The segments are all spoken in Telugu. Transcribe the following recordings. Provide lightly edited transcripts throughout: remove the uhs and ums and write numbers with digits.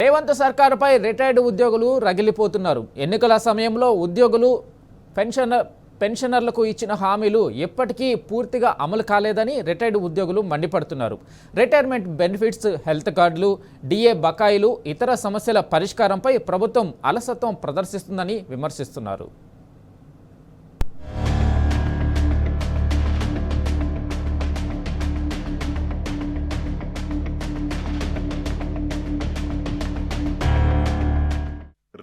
రేవంత్ సర్కారుపై రిటైర్డ్ ఉద్యోగులు రగిలిపోతున్నారు. ఎన్నికల సమయంలో ఉద్యోగులు పెన్షనర్లకు ఇచ్చిన హామీలు ఎప్పటికీ పూర్తిగా అమలు కాలేదని రిటైర్డ్ ఉద్యోగులు మండిపడుతున్నారు. రిటైర్మెంట్ బెనిఫిట్స్, హెల్త్ కార్డులు, డిఏ బకాయిలు, ఇతర సమస్యల పరిష్కారంపై ప్రభుత్వం అలసత్వం ప్రదర్శిస్తుందని విమర్శిస్తున్నారు.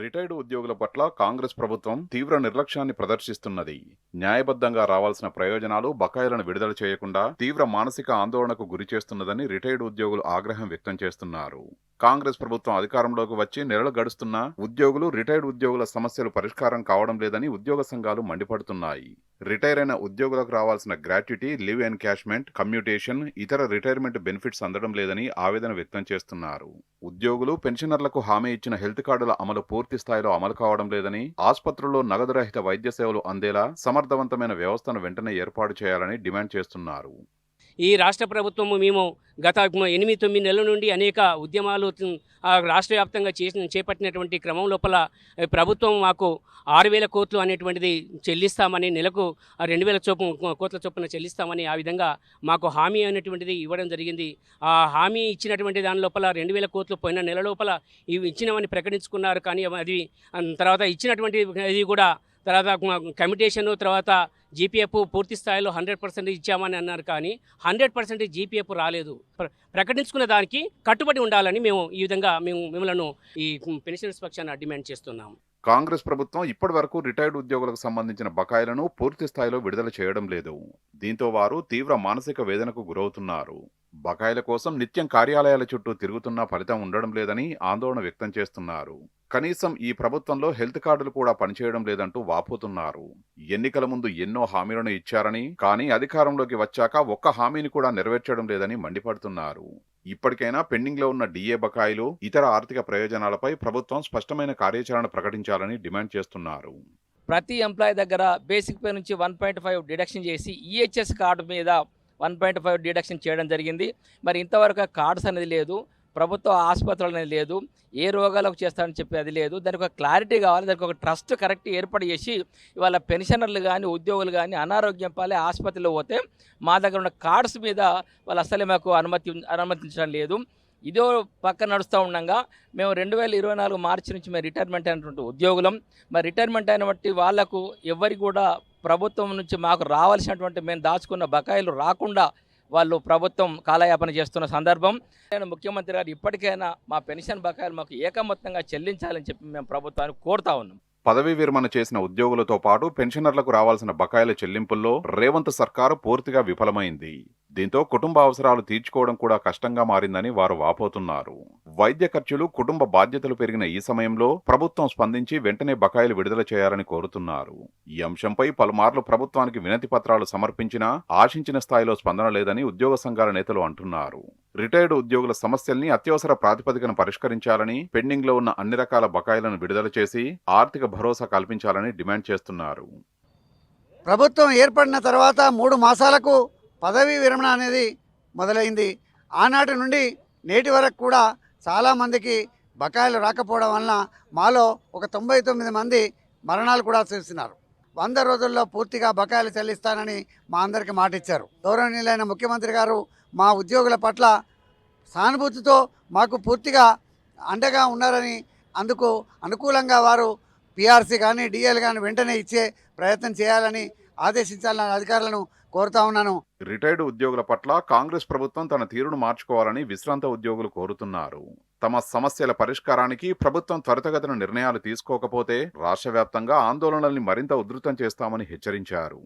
రిటైర్డ్ ఉద్యోగుల పట్ల కాంగ్రెస్ ప్రభుత్వం తీవ్ర నిర్లక్ష్యాన్ని ప్రదర్శిస్తున్నది. న్యాయబద్ధంగా రావాల్సిన ప్రయోజనాలు, బకాయిలను విడుదల చేయకుండా తీవ్ర మానసిక ఆందోళనకు గురి చేస్తున్నదని రిటైర్డ్ ఉద్యోగులు ఆగ్రహం వ్యక్తం చేస్తున్నారు. కాంగ్రెస్ ప్రభుత్వం అధికారంలోకి వచ్చి నెలలు గడుస్తున్నా ఉద్యోగులు, రిటైర్డ్ ఉద్యోగుల సమస్యలు పరిష్కారం కావడం లేదని ఉద్యోగ సంఘాలు మండిపడుతున్నాయి. రిటైర్ అయిన ఉద్యోగులకు రావాల్సిన గ్రాట్యుటీ, లీవ్ ఎన్కాష్మెంట్, కమ్యూటేషన్, ఇతర రిటైర్మెంట్ బెనిఫిట్స్ అందడం లేదని ఆవేదన వ్యక్తం చేస్తున్నారు. ఉద్యోగులు, పెన్షనర్లకు హామీ ఇచ్చిన హెల్త్ కార్డుల అమలు పూర్తి స్థాయిలో అమలు కావడం లేదని, ఆసుపత్రుల్లో నగదు రహిత వైద్య సేవలు అందేలా సమర్థవంతమైన వ్యవస్థను వెంటనే ఏర్పాటు చేయాలని డిమాండ్ చేస్తున్నారు. ఈ రాష్ట్ర ప్రభుత్వము మేము గత 8-9 నెలల నుండి అనేక ఉద్యమాలు రాష్ట్ర వ్యాప్తంగా చేపట్టినటువంటి క్రమం లోపల ప్రభుత్వం మాకు 6,000 కోట్లు అనేటువంటిది చెల్లిస్తామని, నెలకు 2,000 కోట్ల చొప్పున చెల్లిస్తామని ఆ విధంగా మాకు హామీ అనేటువంటిది ఇవ్వడం జరిగింది. ఆ హామీ ఇచ్చినటువంటి దాని లోపల 2,000 కోట్లు పోయిన నెల లోపల ఇవి ఇచ్చినామని ప్రకటించుకున్నారు. కానీ అది తర్వాత ఇచ్చినటువంటి ఇది కూడా తర్వాత కమ్యూటేషన్, తర్వాత జీపీఎఫ్ పూర్తి స్థాయిలో 100% ఇచ్చామని అన్నారు. కానీ 100% జీపీఎఫ్ రాలేదు. ప్రకటించుకున్న దానికి కట్టుబడి ఉండాలని మేము ఈ విధంగా మిమ్మల్ని ఈ పెన్షనర్స్ పక్షాన డిమాండ్ చేస్తున్నాము. కాంగ్రెస్ ప్రభుత్వం ఇప్పటి వరకు రిటైర్డ్ ఉద్యోగులకు సంబంధించిన బకాయిలను పూర్తి స్థాయిలో విడుదల చేయడం లేదు. దీంతో వారు తీవ్ర మానసిక వేదనకు గురవుతున్నారు. బకాయిల కోసం నిత్యం కార్యాలయాల చుట్టూ తిరుగుతున్నా ఫలితం ఉండడం లేదని ఆందోళన వ్యక్తం చేస్తున్నారు. కనీసం ఈ ప్రభుత్వంలో హెల్త్ కార్డులు కూడా పనిచేయడం లేదంటూ వాపోతున్నారు. ఎన్నికల ముందు ఎన్నో హామీలను ఇచ్చారని, కానీ అధికారంలోకి వచ్చాక ఒక్క హామీని కూడా నెరవేర్చడం లేదని మండిపడుతున్నారు. ఇప్పటికైనా పెండింగ్ లో ఉన్న డిఏ బకాయిలు, ఇతర ఆర్థిక ప్రయోజనాలపై ప్రభుత్వం స్పష్టమైన కార్యాచరణ ప్రకటించాలని డిమాండ్ చేస్తున్నారు. ప్రతి ఎంప్లాయీ దగ్గర బేసిక్ పే నుంచి 1.5 డిడక్షన్ చేసి ఈహెచ్ఎస్ కార్డు మీద 1.5 డిడక్షన్ చేయడం జరిగింది. మరి ఇంతవరకు కార్డ్స్ అనేది లేదు, ప్రభుత్వ ఆసుపత్రులు అనేది లేదు, ఏ రోగాలకు చేస్తారని చెప్పి అది లేదు. దానికి ఒక క్లారిటీ కావాలి, దానికి ఒక ట్రస్ట్ కరెక్ట్ ఏర్పాటు చేసి ఇవాళ పెన్షనర్లు కానీ, ఉద్యోగులు కానీ అనారోగ్యం పాలే ఆసుపత్రిలో పోతే మా దగ్గర ఉన్న కార్డ్స్ మీద వాళ్ళు అసలే మాకు అనుమతించడం లేదు. ఇదో పక్కన నడుస్తూ ఉండగా మేము 2024 మార్చి నుంచి మేము రిటైర్మెంట్ అయినటువంటి ఉద్యోగులం. మరి రిటైర్మెంట్ అయిన బట్టి వాళ్లకు ఎవరికి కూడా ప్రభుత్వం నుంచి మాకు రావాల్సినటువంటి మేము దాచుకున్న బకాయిలు రాకుండా వాళ్ళు ప్రభుత్వం కాలయాపన చేస్తున్న సందర్భం. నేను ముఖ్యమంత్రి గారు ఇప్పటికైనా మా పెన్షన్ బకాయిలు మాకు ఏకమొత్తంగా చెల్లించాలని చెప్పి మేము ప్రభుత్వాన్ని కోరుతా ఉన్నాం. పదవీ విరమణ చేసిన ఉద్యోగులతో పాటు పెన్షనర్లకు రావాల్సిన బకాయిల చెల్లింపుల్లో రేవంత్ సర్కారు పూర్తిగా విఫలమైంది. దీంతో కుటుంబ అవసరాలు తీర్చుకోవడం కూడా కష్టంగా మారిందని వారు వాపోతున్నారు. వైద్య ఖర్చులు, కుటుంబ బాధ్యతలు పెరిగిన ఈ సమయంలో ప్రభుత్వం స్పందించి వెంటనే బకాయిలు విడుదల చేయాలని కోరుతున్నారు. ఈ అంశంపై పలుమార్లు ప్రభుత్వానికి వినతి పత్రాలు సమర్పించినా ఆశించిన స్థాయిలో స్పందన లేదని ఉద్యోగ సంఘాల నేతలు అంటున్నారు. రిటైర్డ్ ఉద్యోగుల సమస్యల్ని అత్యవసర ప్రాతిపదికన పరిష్కరించాలని, పెండింగ్ లో ఉన్న అన్ని రకాల బకాయిలను విడుదల చేసి ఆర్థిక భరోసా కల్పించాలని డిమాండ్ చేస్తున్నారు. ప్రభుత్వం ఏర్పడిన తర్వాత 3 మాసాలకు పదవీ విరమణ అనేది మొదలైంది. ఆనాటి నుండి నేటి వరకు కూడా చాలామందికి బకాయిలు రాకపోవడం వలన మాలో ఒక 99 మంది మరణాలు కూడా చేస్తున్నారు. 100 రోజుల్లో పూర్తిగా బకాయిలు చెల్లిస్తానని మా అందరికీ మాట ఇచ్చారు. గౌరవనీయులైన ముఖ్యమంత్రి గారు మా ఉద్యోగుల పట్ల సానుభూతితో మాకు పూర్తిగా అండగా ఉన్నారని, అందుకు అనుకూలంగా వారు పిఆర్సీ కానీ, డిఎల్ కానీ వెంటనే ఇచ్చే ప్రయత్నం చేయాలని ఆదేశించాలని అధికారులను కోరుతా ఉన్నాను. రిటైర్డ్ ఉద్యోగుల పట్ల కాంగ్రెస్ ప్రభుత్వం తన తీరును మార్చుకోవాలని విశ్రాంత ఉద్యోగులు కోరుతున్నారు. తమ సమస్యల పరిష్కారానికి ప్రభుత్వం త్వరితగతిన నిర్ణయాలు తీసుకోకపోతే రాష్ట్ర వ్యాప్తంగా ఆందోళనల్ని మరింత ఉధృతం చేస్తామని హెచ్చరించారు.